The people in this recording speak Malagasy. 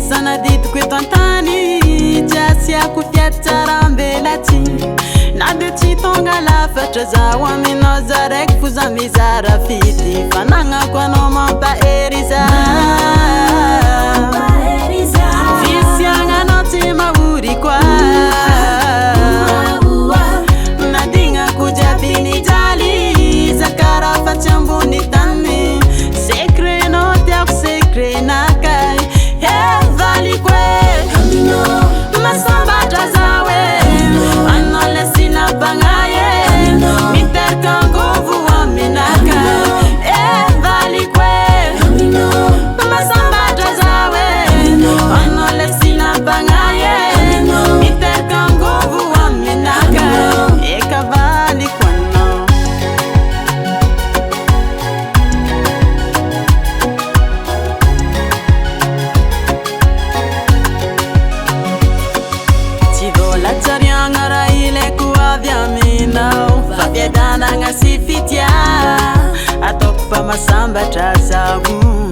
sanadidiko eto antany tsy asiako fiatsarambelatsy na de tsy tonga lafatra zaho aminao za raiky fo za mizara fity fanagnako anao mampaheriza fisiagnanao tsy mahory koa nadignako jiaby nijaly zakara fa tsy ambony tany secrenao tiako secrenakay valiko e masambatra zaho e anao le silabagnaye miteraka angovo aminaka valiko e masambatra zaho e anao le silabagnaye miteraka angovo aminaka valiko anao tsy volatsariagna raha ilaiko avy aminao fa fiadanagna sy fitya ataoko fa masambatra zaho